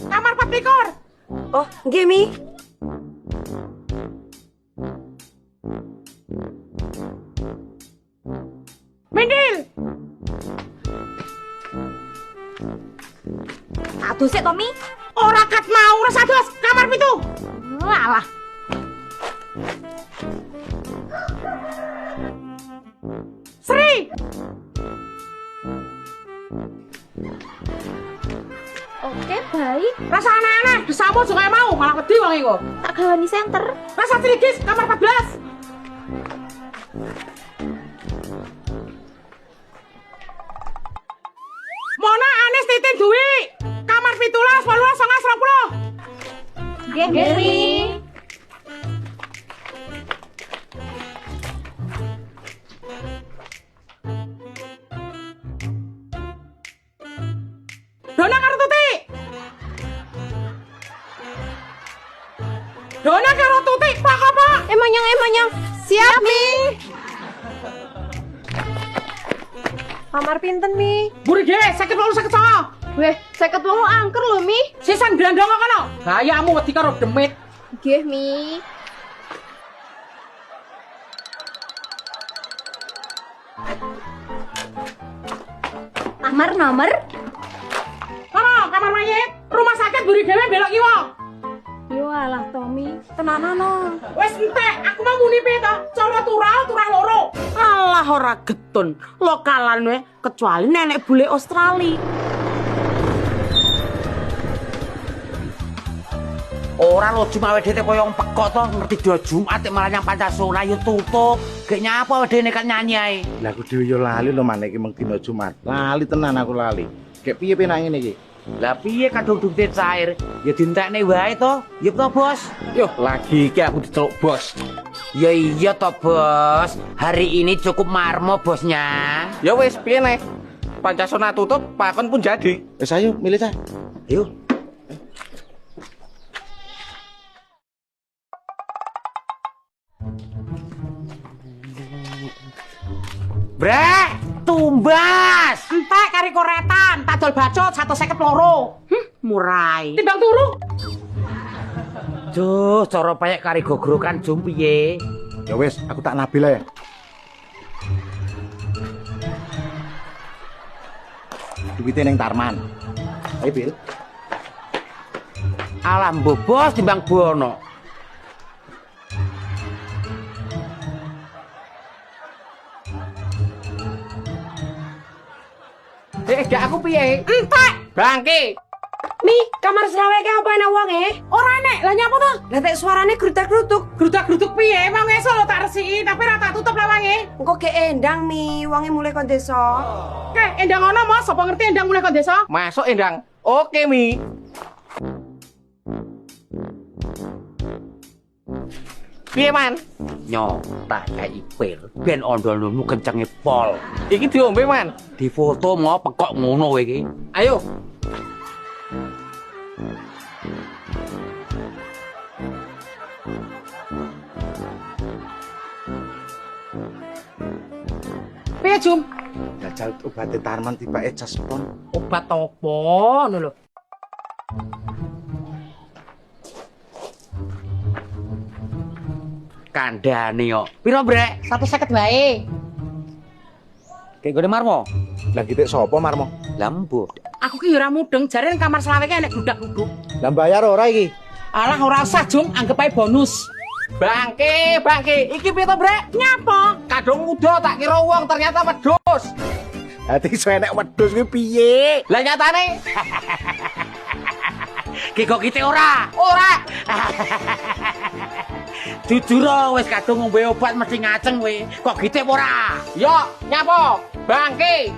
kamar 24. Oh, nggih, Mi. Mindil. Aduh sik to, Mi. Ora kat mau rasa dos kamar 7. Alah. Sri. Oke, baik. Rasa aneh-aneh, desamu juga mau, malah wedi wong iku. Tak gawani senter. Rasa Trigis kamar 14. Mona Anis Titin Dwi. Kamar 17, 18, 19, 20. Nggih, Mi. Dona karo Tuti. Dona karo Tuti, Pak apa? Emanyang. Siap, Mi. Kamar pinten, Mi? Buri dhewe 58, 59. Weh, 58 angker lho, Mi. Sisan blandong kono. Gayamu wedi karo demit. Nggih, Mi. Nomor. Kono kamar mayit. Rumah sakit buri dhewe belok kiwa. Yo alah, Tommy. Tenanono. Wes entek, aku mau muni piye to? Cara turah loro. Alah ora getun, lokalan we kecuali nenek bule Australia. Ora lo cuma wedene koyo wong pekok to, ngerti do Jumat malah yang Pancasila yo tutup. Gek nyapa wedene kan nyanyi ae. Lah aku dhewe yo lali lho maneh iki mung dina Jumat. Lali tenan aku lali. Gek piye penak ngene iki? Lah piye kadung dukte cair? Ya dientekne wae to. Ya to, Bos. Yo, lagi iki aku diceluk bos. Ya iya to, Bos. Hari ini cukup marmo bosnya. Ya wis piye nek Pancasona tutup, pakon pun jadi. Wis ayo milih cah. Yuk. Brek, tumbas. Entek kari koretan, tak dol bacot 152. Murai. Timbang turu. Duh, cara payek kari gogrokan jum piye? Ya wis, aku tak nabil ae. Duwite ning Tarman. Ayo, Bil. Alam bos timbang bono. Gak aku piye? Entek. Bangke. Mi, kamar selawe ke apa enak wong Ora enek, lah nyapa to? Lah tek suarane grutak-grutuk. Grudak-gruduk piye? Emang esuk lo tak resiki, tapi ra tak tutup lawange. Engko ge endang, Mi. Wonge mulai kon desa. Endang ono Mas, sapa ngerti endang mulai kon desa? Masuk Endang. Oke, Mi. Piye, Man? Nyotah kayak ipir. Ben ondol-ondolmu kencenge pol. Iki diombe, Man. Di foto mau pekok ngono kowe iki. Ayo. Piye Jum? Jajal obat Tarman tibake caspon. Obat apa ngono lho. Kandhane yo. Piro, Brek? 150 wae. Kayak gede marmo. Lah kitik sapa Marmo? Lambut. Aku ki ora mudeng, jare ning kamar selawe ki enek grudak-gruduk. Lah bayar ora iki? Alah ora usah Jum, anggap ae bonus. Bangke. Iki piye to, Brek? Nyapa? Kadung udah tak kira wong ternyata wedhus. Ati iso enek wedhus kuwi piye? Lah nyatane Ki kok kite ora? ora. Jujur wis kadung ngombe obat mesti ngaceng kowe. Kok gite ora? Yo, nyapa? Bangke.